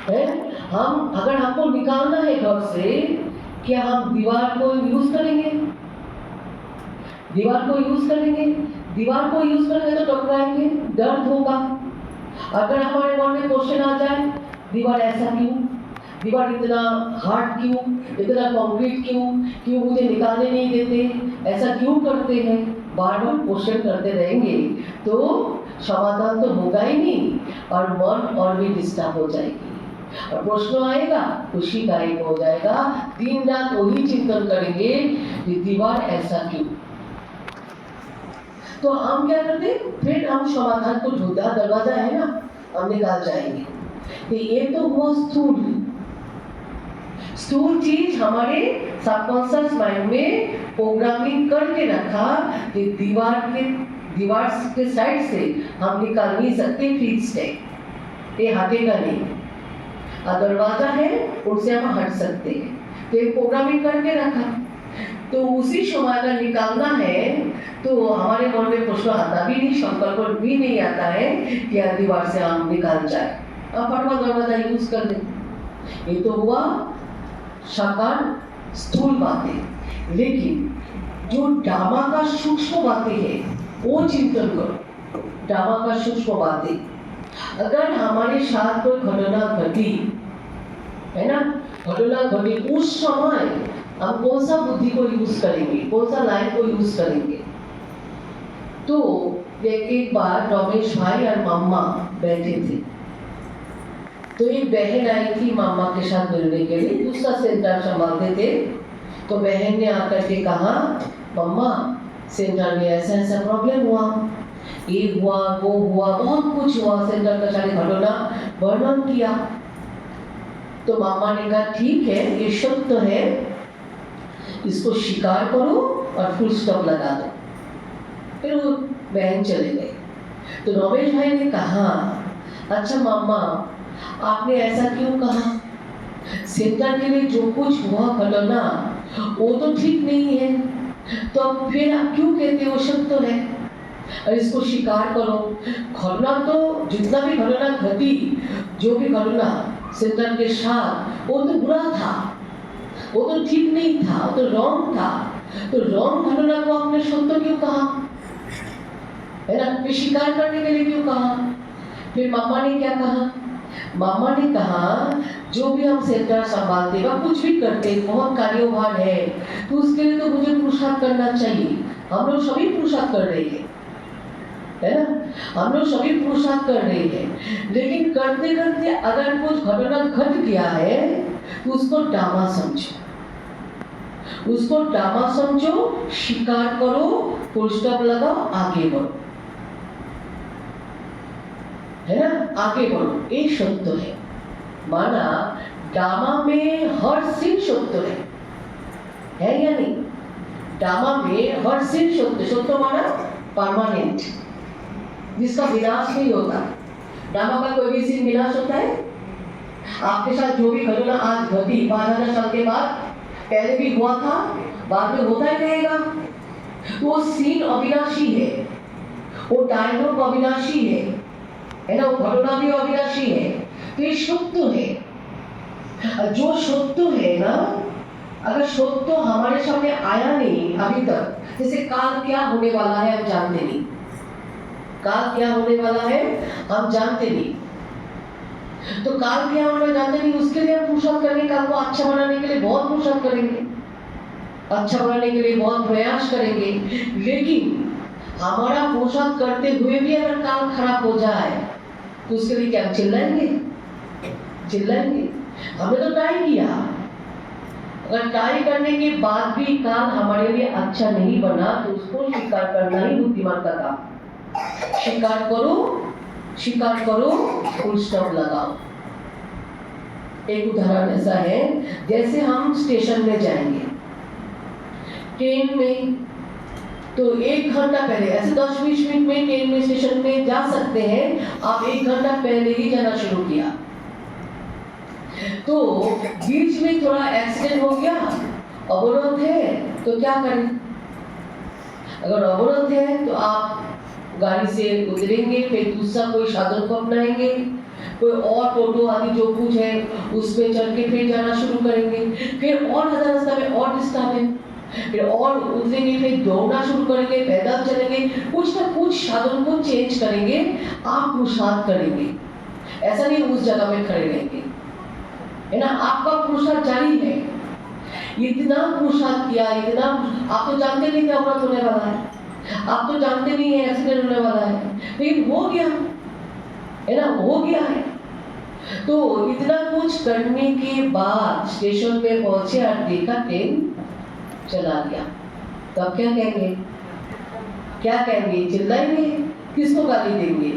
है। हम अगर हमको निकालना है घर से, क्या हम दीवार को यूज करेंगे? दीवार को यूज करेंगे? दीवार को यूज करेंगे तो टकराएंगे, दर्द होगा। अगर हमारे मन में क्वेश्चन आ जाए, दीवार ऐसा क्यों, दीवार इतना हार्ड क्यों, इतना कंक्रीट क्यों, क्यों मुझे निकालने नहीं देते, ऐसा क्यों करते हैं, बार बार क्वेश्चन करते रहेंगे तो समाधान तो होगा ही नहीं, और मन और भी डिस्टर्ब हो जाएगी, और प्रश्न आएगा, खुशी गायब हो जाएगा। दिन रात वही चिंतन करेंगे कि दीवार ऐसा क्यों। तो हम क्या करते, फिर हम समाधान को ढूंढा, दरवाजा है ना, हम निकाल जाएंगे। तो ये तो हुआ स्थूल चीज हमारे सबकॉन्शियस माइंड में प्रोग्रामिंग करके रखा कि दीवार के साइड से हम निकाल नहीं सकते, फिक्स्ड है, ये हटेगा नहीं। और दरवाजा है, उनसे हम हट सकते हैं, तो ये प्रोग्रामिंग करके रखा। तो उसी समय अगर निकालना है तो हमारे मन में प्रश्न आता भी नहीं, संकल्प भी नहीं आता है कि दीवार से हम निकाल जाए, अब फटवा दरवाजा यूज कर ले। ये तो हुआ साकार स्थूल बातें, लेकिन जो ड्रामा का सूक्ष्म बातें है वो चिंतन करो। ड्रामा का सूक्ष्म बातें, अगर हमारे साथ कोई घटना घटी है ना, घटना घटी, उस समय हम कौन सा बुद्धि को यूज करेंगे, कौन सा लाइन को यूज करेंगे? तो एक बार रमेश भाई और मम्मा बैठे थे, तो एक बहन आई थी मामा के साथ मिलने के लिए, दूसरा सेंटर संभालते थे। तो बहन ने आकर के कहा, मम्मा सेंटर में ऐसा ऐसा प्रॉब्लम हुआ, ये हुआ वो हुआ, बहुत कुछ हुआ, सेंटर का सारी घटना वर्णन किया। तो मामा ने कहा ठीक है, ये सत्य है, इसको स्वीकार करो और फुल स्टॉप लगा दो। फिर वो बहन चले गए। तो रमेश भाई ने कहा, अच्छा मामा आपने ऐसा क्यों कहा, सेंटर के लिए जो कुछ हुआ घटना वो तो ठीक नहीं है, तो अब फिर आप क्यों कहते हो सत्य है, और इसको स्वीकार करो। घटना तो जितना भी घटना घटी, जो भी घटना सेंटर के साथ, वो तो बुरा था, वो तो ठीक नहीं था, वो तो रॉन्ग था। तो रॉन्ग घटना को आपने सत्य क्यों कहा, है ना, फिर स्वीकार करने के लिए क्यों कहा? फिर मामा ने क्या कहा, मामा ने कहा जो भी हम सेंटर संभालते हैं, कुछ भी करते हैं, बहुत कार्यभार है, तो उसके लिए तो मुझे पुरुषार्थ करना चाहिए। हम लोग सभी पुरुषार्थ कर रहे हैं, है ना, हम लोग सभी पुरुषार्थ कर रहे हैं, लेकिन करते करते अगर कुछ घटना घट गया है तो उसको ड्रामा समझो, उसको ड्रामा समझो, स्वीकार करो, फुल स्टॉप लगाओ, आगे बढ़ो, है ना, आगे बढ़ो, ये सत्य है। माना ड्रामा में हर सीन सत्य है या नहीं? ड्रामा में हर सीन सत्य, सत्य माना परमानेंट, जिसका विनाश नहीं होता। ड्रामा का कोई भी सीन विनाश होता है? आपके साथ जो भी घटना आज घटी 5000 साल के बाद, पहले भी हुआ था, बाद में होता ही रहेगा। वो सीन अविनाशी है, वो डायलॉग अविनाशी है ना, वो घटना भी अविनाशी है, तो ये सत्य है। जो सत्य है ना, अगर सत्य हमारे सामने आया नहीं अभी तक, जैसे काल क्या होने वाला है हम जानते नहीं, काल क्या होने वाला है हम जानते नहीं, तो काल क्या होना जानते नहीं, उसके लिए हम पुरुषार्थ करेंगे, काल को अच्छा बनाने के लिए बहुत पुरुषार्थ करेंगे, अच्छा बनाने के लिए बहुत प्रयास करेंगे, लेकिन हमारा पुरुषार्थ करते हुए भी अगर काल खराब हो जाए तो उसके लिए क्या चिल्लाएंगे? चिल्लाएंगे? हमने तो ट्राई किया, अगर ट्राई करने के बाद भी काल हमारे लिए अच्छा नहीं बना तो उसको स्वीकार करना ही बुद्धिमान का काम। स्वीकार करो, स्वीकार करो, फुल स्टॉप लगाओ। एक उदाहरण ऐसा है, जैसे हम स्टेशन में जाएंगे ट्रेन में, तो 1 घंटा पहले, ऐसे 10-20 मिनट में ट्रेन में स्टेशन में जा सकते हैं, आप 1 घंटा पहले ही जाना शुरू किया, तो बीच में थोड़ा एक्सीडेंट हो गया, अवरोध है, तो क्या करें? अगर अवरोध है तो आप गाड़ी से उतरेंगे, फिर दूसरा कोई साधन को अपनाएंगे, कोई और टोटो आदि जो कुछ है उसमें चल के फिर जाना शुरू करेंगे, फिर और आधा रास्ता में और डिस्टर्ब है, फिर और उतरेंगे, फिर दौड़ना शुरू करेंगे, पैदल चलेंगे, कुछ ना कुछ साधन को चेंज करेंगे, आप पुरुषार्थ करेंगे। ऐसा नहीं उस जगह में खड़े रहेंगे, है ना। आपका पुरुषार्थ जारी है। इतना पुरुषार्थ किया, इतना, आप तो जानते नहीं थे अवरत होने वाला है, आप तो जानते नहीं है एक्सीडेंट होने वाला है, लेकिन हो गया, है ना, हो गया है। तो इतना कुछ करने के बाद स्टेशन पे पहुंचे और देखा ट्रेन चला गया, तो अब क्या कहेंगे? क्या कहेंगे? चिल्लाएंगे? किसको गाली देंगे?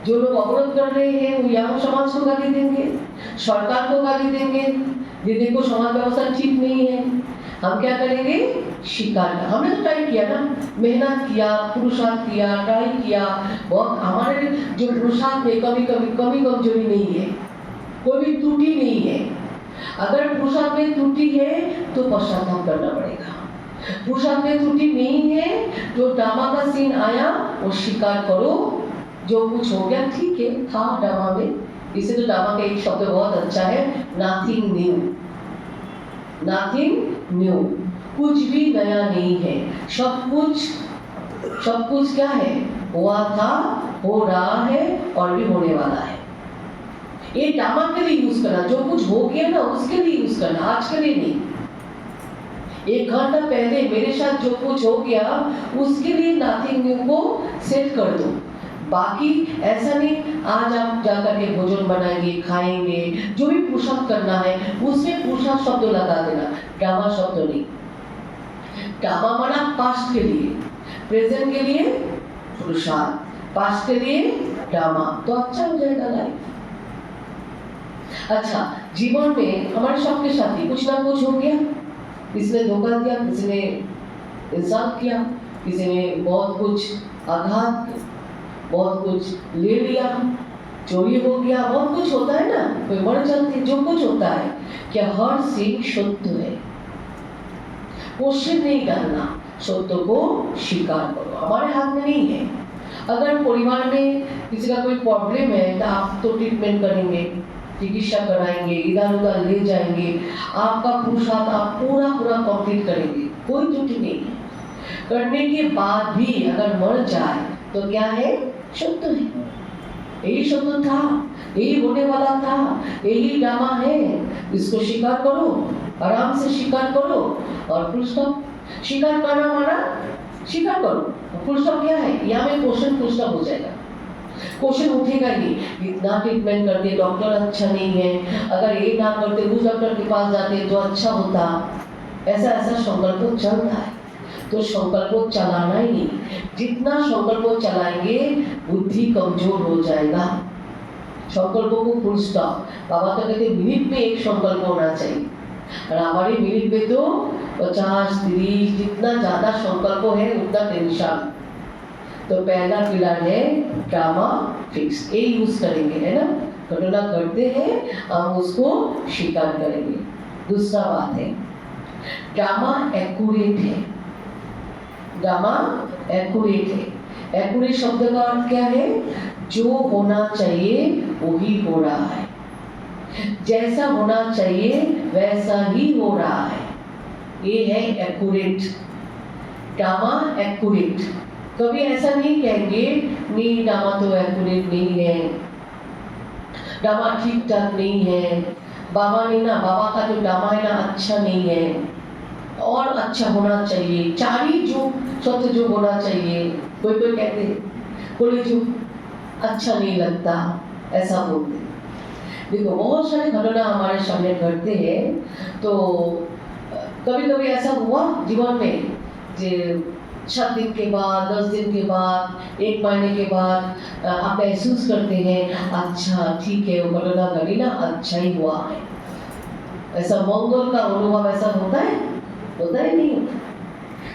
जो लोग अवरोध कर रहे हैं वो यहाँ समाज को गाली देंगे, सरकार को गाली देंगे, ये देखो समाज व्यवस्था ठीक नहीं है। हम क्या करेंगे? शिकार। हमने तो ट्राई किया ना, मेहनत किया, पुरुषार्थ किया, ट्राई किया बहुत। हमारे जो पुरुषार्थ में कभी कमजोरी नहीं है, कोई भी त्रुटि नहीं है। अगर पुरुषार्थ में त्रुटि है तो पश्चाताप करना पड़ेगा। पुरुषार्थ में त्रुटि नहीं है, जो ड्रामा का सीन आया वो स्वीकार करो, जो कुछ हो गया ठीक है, था ड्रामा में। इसे तो ड्रामा का एक शब्द बहुत अच्छा है, नथिंग न्यू। नथिंग न्यू, कुछ भी नया नहीं है, सब कुछ क्या है? हुआ था, हो रहा है और भी होने वाला है। ये ड्रामा के लिए यूज करना, जो कुछ हो गया ना उसके लिए यूज करना, आज के लिए नहीं। एक घंटा पहले मेरे साथ जो कुछ हो गया उसके लिए नथिंग न्यू को सेट कर दो। बाकी ऐसा नहीं, आज आप जाकर के भोजन बनाएंगे, खाएंगे, जो भी पुरुषार्थ करना है उसमें पुरुषार्थ शब्द लगा देना, ड्रामा शब्द नहीं। ड्रामा माना पास्ट के लिए, प्रेजेंट के लिए पुरुषार्थ, पास्ट के लिए ड्रामा, तो अच्छा हो जाएगा लाइफ। अच्छा, जीवन में हमारे सबके साथ ही कुछ ना कुछ हो गया, किसी ने धोखा दिया, किसी ने इंसाफ किया, किसी ने बहुत कुछ आघात, बहुत कुछ ले लिया, चोरी हो गया, बहुत कुछ होता है ना, कोई मर जाते, जो कुछ होता है। क्या हर सीन सत्य है? क्वेश्चन नहीं करना, सत्य को स्वीकार करो, हमारे हाथ में नहीं है। अगर परिवार में किसी का कोई प्रॉब्लम है तो आप तो ट्रीटमेंट करेंगे, चिकित्सा कराएंगे, इधर उधर ले जाएंगे, आपका पुरुषार्थ आप पूरा कंप्लीट करेंगे, कोई त्रुटि नहीं है। करने के बाद भी अगर मर जाए तो क्या है? सत्य है, यही सत्य था, यही होने वाला था, यही ड्रामा है, इसको स्वीकार करो, आराम से स्वीकार करो और फुल स्टॉप। स्वीकार करना माना स्वीकार करो, फुल स्टॉप क्या है? यहाँ में क्वेश्चन फुल स्टॉप हो जाएगा, क्वेश्चन उठेगा ही। इतना ट्रीटमेंट करते, डॉक्टर अच्छा नहीं है, अगर ये ना करते उस डॉक्टर के पास जाते तो अच्छा होता, ऐसा संकल्प चल रहा है। तो संकल्प चलाना ही नहीं, जितना संकल्प चलाएंगे बुद्धि कमजोर हो जाएगा। संकल्प को फुल स्टॉप। बाबा तो कहते मिनट में एक संकल्प होना चाहिए, और हमारी मिनट में तो 50, 30, जितना ज्यादा संकल्प है उतना टेंशन। तो पहला पिलर है ड्रामा फिक्स, ये यूज करेंगे, है ना। घटना करते हैं हम उसको स्वीकार करेंगे। दूसरा बात है ड्रामा एक्यूरेट है, ड्रामा एक्यूरेट है। एक्यूरेट शब्द का अर्थ क्या है? जो होना चाहिए वही हो रहा है, जैसा होना चाहिए वैसा ही हो रहा है, ये है एक्यूरेट। Drama accurate. कभी ऐसा नहीं कहेंगे नहीं ड्रामा तो एक्यूरेट नहीं है, ड्रामा ठीक ठाक नहीं है, बाबा ने ना, बाबा का जो ड्रामा है ना अच्छा नहीं है, और अच्छा होना चाहिए, चारी जो सत्य जो होना चाहिए। कोई कहते कोई जो अच्छा नहीं लगता, ऐसा बोलते। देखो बहुत सारे घटना हमारे सामने घटते हैं, तो कभी कभी ऐसा हुआ जीवन में, जो 7 दिन के बाद, 10 दिन के बाद, 1 महीने के बाद आप महसूस करते हैं अच्छा ठीक है वो घटना घटी ना, अच्छा ही हुआ है। ऐसा मंगल का अनुभव ऐसा होता है? होता ही नहीं होता।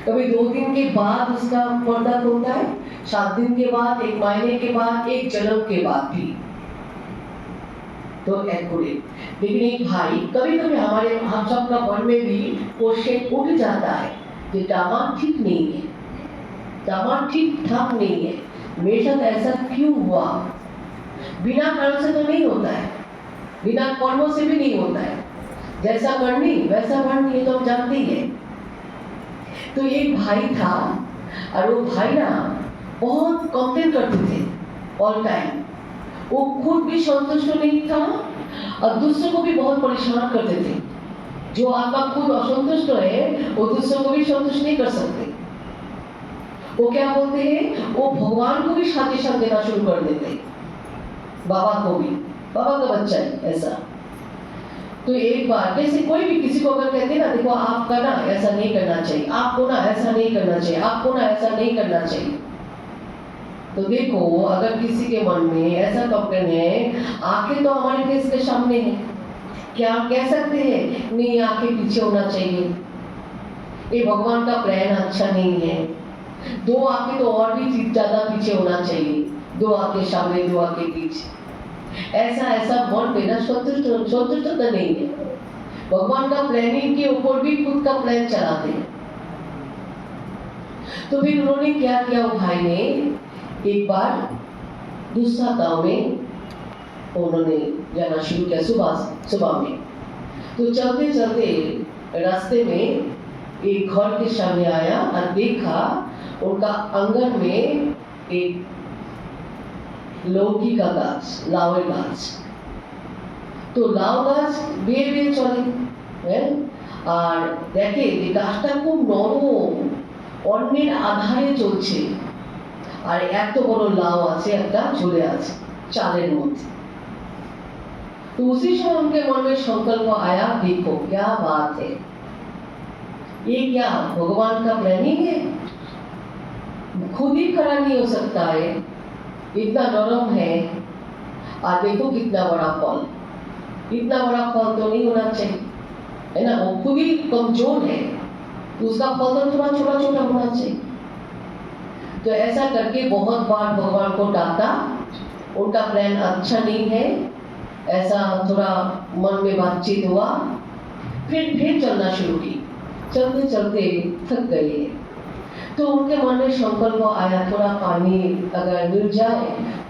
कभी 2 दिन के बाद उसका पर्दा खुलता है, 7 दिन के बाद, 1 महीने के बाद, 1 जन्म के बाद भी, तो एक्यूरेट। लेकिन एक भाई कभी कभी हमारे हम सब का मन में भी क्वेश्चन उठ जाता है कि ड्रामा ठीक नहीं है, ड्रामा ठीक ठाक नहीं है, मेरे साथ ऐसा क्यों हुआ? बिना कर्म से तो नहीं होता है, बिना कर्मों से भी नहीं होता है। जैसा करनी वैसा भरनी, ये तो हम जानते ही है। तो एक भाई था और वो भाई ना बहुत कंप्लेन करते थे ऑल टाइम। वो खुद भी संतुष्ट नहीं था और दूसरों को भी बहुत परेशान करते थे। जो आत्मा खुद असंतुष्ट है वो दूसरों को भी संतुष्ट नहीं कर सकते। वो क्या बोलते हैं, वो भगवान को भी सजेशन देना शुरू कर देते, बाबा को भी, बाबा का बच्चा है ऐसा। तो एक बार जैसे कोई भी किसी को अगर कहते ना, देखो आपका ना ऐसा नहीं करना चाहिए, आपको ना ऐसा नहीं करना चाहिए, आपको ना ऐसा नहीं करना चाहिए, तो देखो अगर किसी के मन में ऐसा कंप्लेन है, आंखें तो हमारे फेस के सामने है, क्या कह सकते हैं नहीं आंखें पीछे होना चाहिए, ये भगवान का प्लान अच्छा नहीं है, दो आंखें तो और भी ज्यादा पीछे होना चाहिए, दो आंखें सामने दो आंखें पीछे, ऐसा ऐसा मन में ना संतुष्ट नहीं है। भगवान का प्लानिंग के ऊपर भी खुद का प्लान चलाते हैं। तो फिर उन्होंने क्या किया, वो भाई ने एक बार दूसरा गांव में उन्होंने जाना शुरू किया सुबह में। तो चलते चलते रास्ते में एक घर के सामने आया और देखा उनका आंगन में एक लौकी का गाछ, लावे गाछ। तो लाव गाছ বেয়ে বেয়ে চলে, আর দেখে যে গাছটা খুব নরম, অন্যের আধারে চলছে, আর এত বড় লাউ আছে একটা ঝুলে আছে চালের মধ্যে। तो उसी समय उनके मन में संकल्प आया, देखो क्या बात है, ये क्या भगवान का प्लानिंग है, खुद ही खड़ा नहीं हो सकता है, इतना नरम है, और देखो कितना बड़ा फल, इतना बड़ा फल तो नहीं होना चाहिए, है ना, वो खुद ही कमजोर है, तो उसका फल तो थोड़ा छोटा छोटा होना चाहिए। तो ऐसा करके बहुत बार भगवान को डांटा, उनका प्लान अच्छा नहीं है, ऐसा थोड़ा मन में बातचीत हुआ, फिर चलना शुरू की। चलते चलते थक गए, तो उनके मन में संकल्प आया, थोड़ा पानी अगर मिल जाए